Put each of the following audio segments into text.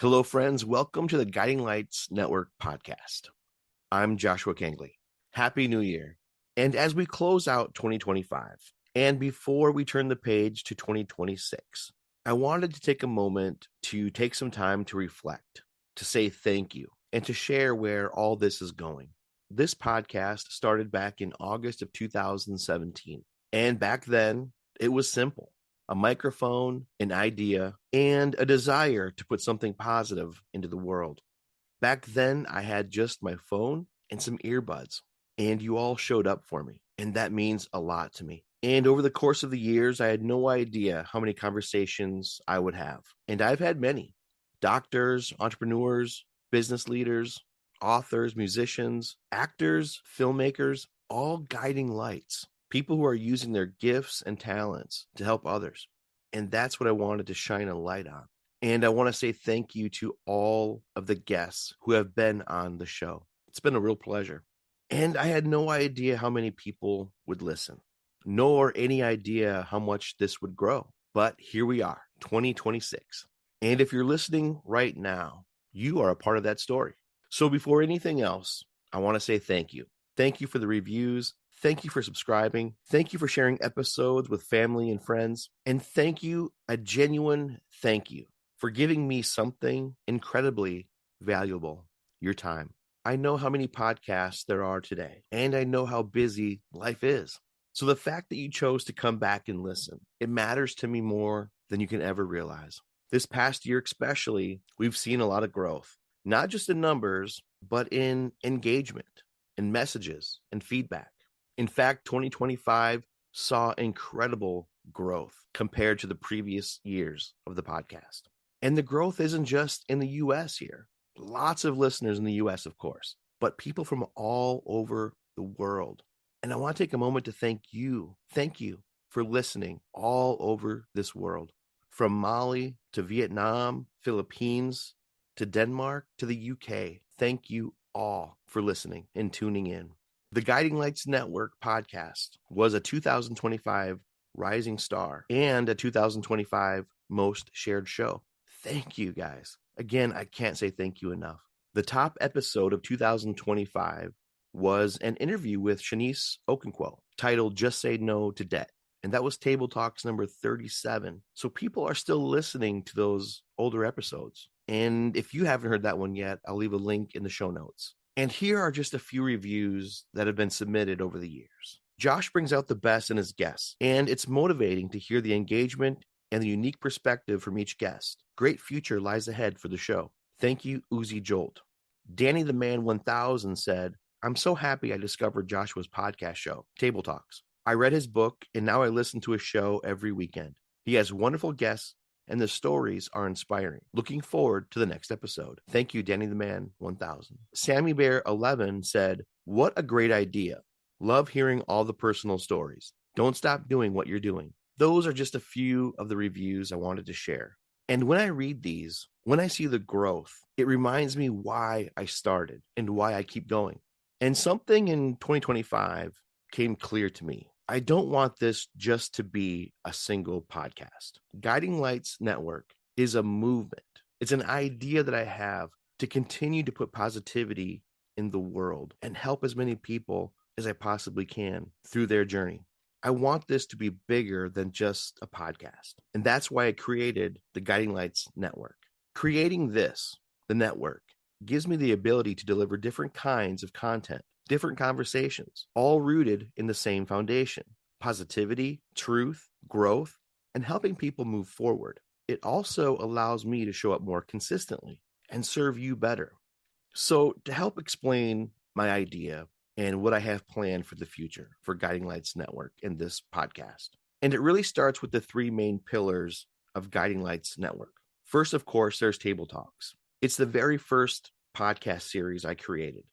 Hello, friends. Welcome to the Guiding Lights Network podcast. I'm Joshua Kangley. Happy New Year. And as we close out 2025, and before we turn the page to 2026, I wanted to take a moment to take some time to reflect, to say thank you, and to share where all this is going. This podcast started back in August of 2017. And back then, it was simple. A microphone, an idea, and a desire to put something positive into the world. Back then, I had just my phone and some earbuds, and you all showed up for me, and that means a lot to me. And over the course of the years, I had no idea how many conversations I would have, and I've had many. Doctors, entrepreneurs, business leaders, authors, musicians, actors, filmmakers, all guiding lights. People who are using their gifts and talents to help others. And that's what I wanted to shine a light on. And I want to say thank you to all of the guests who have been on the show. It's been a real pleasure. And I had no idea how many people would listen, nor any idea how much this would grow. But here we are, 2026. And if you're listening right now, you are a part of that story. So before anything else, I want to say thank you. Thank you for the reviews. Thank you for subscribing. Thank you for sharing episodes with family and friends. And thank you, a genuine thank you, for giving me something incredibly valuable, your time. I know how many podcasts there are today, and I know how busy life is. So the fact that you chose to come back and listen, it matters to me more than you can ever realize. This past year especially, we've seen a lot of growth, not just in numbers, but in engagement, in messages, and feedback. In fact, 2025 saw incredible growth compared to the previous years of the podcast. And the growth isn't just in the US here. Lots of listeners in the US, of course, but people from all over the world. And I want to take a moment to thank you. Thank you for listening all over this world, from Mali to Vietnam, Philippines to Denmark to the UK. Thank you all for listening and tuning in. The Guiding Lights Network podcast was a 2025 Rising Star and a 2025 Most Shared Show. Thank you, guys. Again, I can't say thank you enough. The top episode of 2025 was an interview with Shanice Okonkwo titled Just Say No to Debt. And that was Table Talks number 37. So people are still listening to those older episodes. And if you haven't heard that one yet, I'll leave a link in the show notes. And here are just a few reviews that have been submitted over the years. Josh brings out the best in his guests, and it's motivating to hear the engagement and the unique perspective from each guest. Great future lies ahead for the show. Thank you, Uzi Jolt. Danny the Man 1000 said, I'm so happy I discovered Joshua's podcast show, Table Talks. I read his book, and now I listen to his show every weekend. He has wonderful guests, and the stories are inspiring. Looking forward to the next episode. Thank you, Danny the Man 1000. Sammy Bear 11 said, what a great idea. Love hearing all the personal stories. Don't stop doing what you're doing. Those are just a few of the reviews I wanted to share. And when I read these, when I see the growth, it reminds me why I started and why I keep going. And something in 2025 came clear to me. I don't want this just to be a single podcast. Guiding Lights Network is a movement. It's an idea that I have to continue to put positivity in the world and help as many people as I possibly can through their journey. I want this to be bigger than just a podcast. And that's why I created the Guiding Lights Network. Creating this, the network, gives me the ability to deliver different kinds of content, different conversations, all rooted in the same foundation: positivity, truth, growth, and helping people move forward. It also allows me to show up more consistently and serve you better. So to help explain my idea and what I have planned for the future for Guiding Lights Network in this podcast. And it really starts with the three main pillars of Guiding Lights Network. First, of course, there's Table Talks. It's the very first podcast series I created.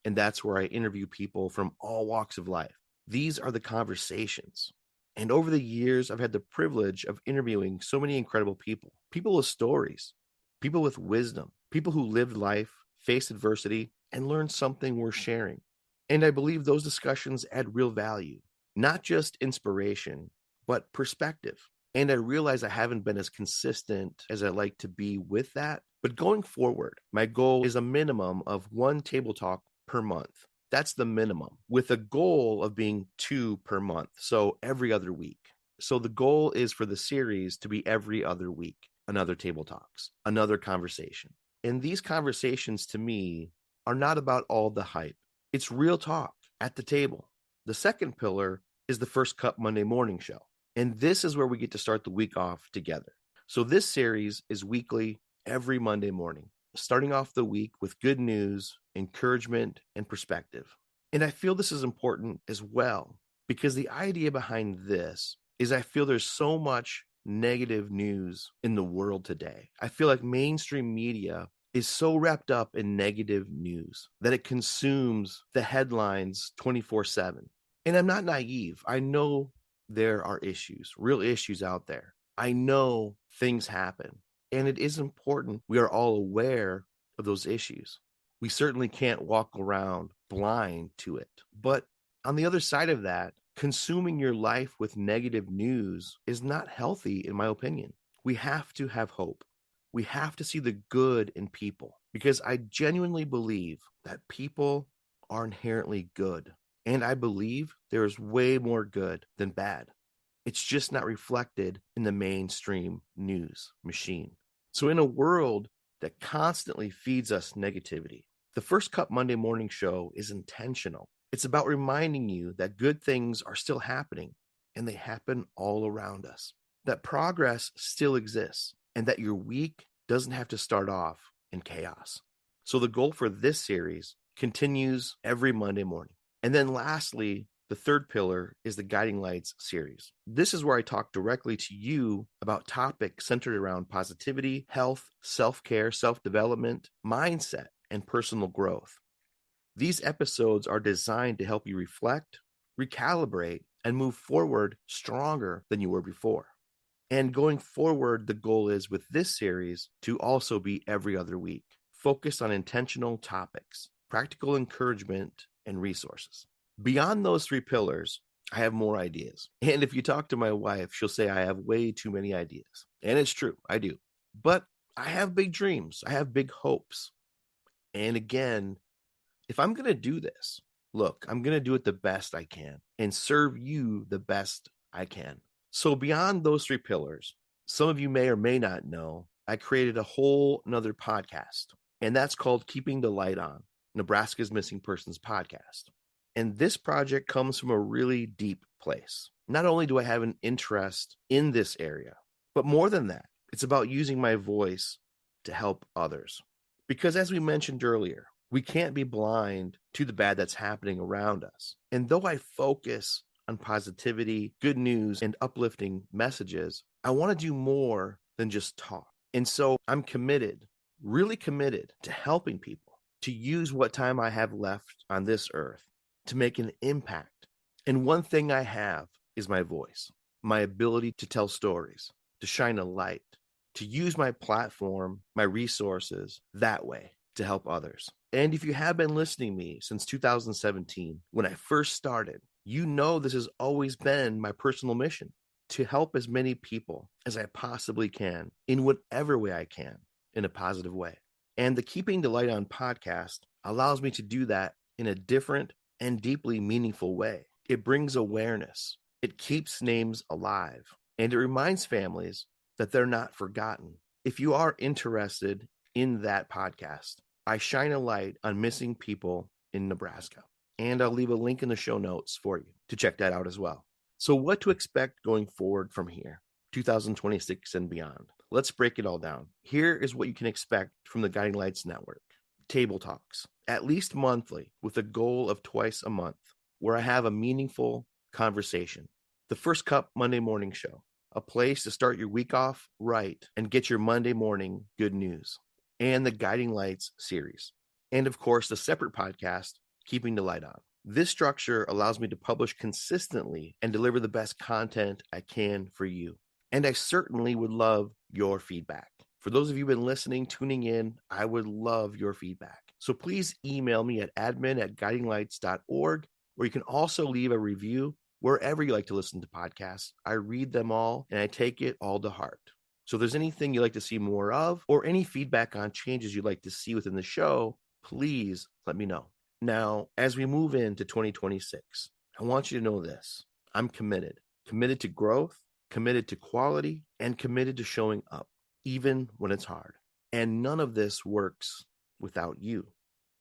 And that's where I interview people from all walks of life. These are the conversations. And over the years, I've had the privilege of interviewing so many incredible people, people with stories, people with wisdom, people who lived life, faced adversity, and learned something worth sharing. And I believe those discussions add real value, not just inspiration, but perspective. And I realize I haven't been as consistent as I like to be with that, But going forward, my goal is a minimum of one table talk per month. That's the minimum, with a goal of being 2 per month, so every other week. So the goal is for the series to be every other week, another table talks, another conversation. And these conversations to me are not about all the hype. It's real talk at the table. The second pillar is the First Cup Monday morning show. And this is where we get to start the week off together. So this series is weekly, every Monday morning, starting off the week with good news, encouragement, and perspective. And I feel this is important as well because the idea behind this is I feel there's so much negative news in the world today. I feel like mainstream media is so wrapped up in negative news that it consumes the headlines 24/7. And I'm not naive. I know there are issues, real issues out there. I know things happen. And it is important we are all aware of those issues. We certainly can't walk around blind to it. But on the other side of that, consuming your life with negative news is not healthy, in my opinion. We have to have hope. We have to see the good in people because I genuinely believe that people are inherently good. And I believe there is way more good than bad. It's just not reflected in the mainstream news machine. So, in a world that constantly feeds us negativity, the First Cup Monday morning show is intentional. It's about reminding you that good things are still happening and they happen all around us, that progress still exists, and that your week doesn't have to start off in chaos. So, the goal for this series continues every Monday morning. And then, lastly, the third pillar is the Guiding Lights series. This is where I talk directly to you about topics centered around positivity, health, self-care, self-development, mindset, and personal growth. These episodes are designed to help you reflect, recalibrate, and move forward stronger than you were before. And going forward, the goal is with this series to also be every other week, focused on intentional topics, practical encouragement, and resources. Beyond those three pillars, I have more ideas. And if you talk to my wife, she'll say I have way too many ideas. And it's true, I do. But I have big dreams, I have big hopes. And again, if I'm going to do this, look, I'm going to do it the best I can and serve you the best I can. So beyond those three pillars, some of you may or may not know, I created a whole nother podcast, and that's called Keeping the Light On, Nebraska's Missing Persons Podcast. And this project comes from a really deep place. Not only do I have an interest in this area, but more than that, it's about using my voice to help others. Because as we mentioned earlier, we can't be blind to the bad that's happening around us. And though I focus on positivity, good news, and uplifting messages, I want to do more than just talk. And so I'm committed, really committed to helping people to use what time I have left on this earth to make an impact. And one thing I have is my voice, my ability to tell stories, to shine a light, to use my platform, my resources that way to help others. And if you have been listening to me since 2017, when I first started, you know this has always been my personal mission to help as many people as I possibly can in whatever way I can in a positive way. And the Keeping the Light On podcast allows me to do that in a different and deeply meaningful way. It brings awareness, it keeps names alive, and it reminds families that they're not forgotten. If you are interested in that podcast, I shine a light on missing people in Nebraska. And I'll leave a link in the show notes for you to check that out as well. So what to expect going forward from here, 2026 and beyond. Let's break it all down. Here is what you can expect from the Guiding Lights Network. Table talks, at least monthly, with a goal of twice a month, where I have a meaningful conversation. The First Cup Monday morning show, a place to start your week off right and get your Monday morning good news. And the Guiding Lights series. And of course, the separate podcast, Keeping the Light On. This structure allows me to publish consistently and deliver the best content I can for you. And I certainly would love your feedback. For those of you who've been listening, tuning in, I would love your feedback. So please email me at admin@guidinglights.org, where you can also leave a review wherever you like to listen to podcasts. I read them all and I take it all to heart. So if there's anything you'd like to see more of, or any feedback on changes you'd like to see within the show, please let me know. Now, as we move into 2026, I want you to know this. I'm committed to growth, committed to quality, and committed to showing up, even when it's hard. And none of this works without you.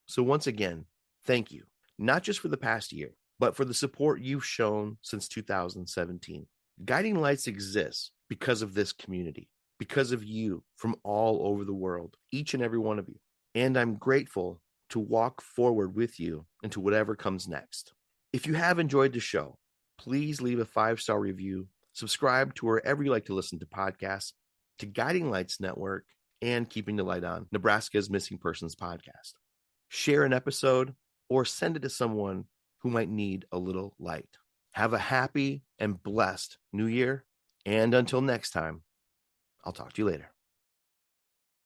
So once again, thank you, not just for the past year, but for the support you've shown since 2017. Guiding Lights exists because of this community, because of you from all over the world, each and every one of you. And I'm grateful to walk forward with you into whatever comes next. If you have enjoyed the show, please leave a 5-star review, subscribe to wherever you like to listen to podcasts, to Guiding Lights Network, and Keeping the Light On, Nebraska's Missing Persons podcast. Share an episode or send it to someone who might need a little light. Have a happy and blessed new year. And until next time, I'll talk to you later.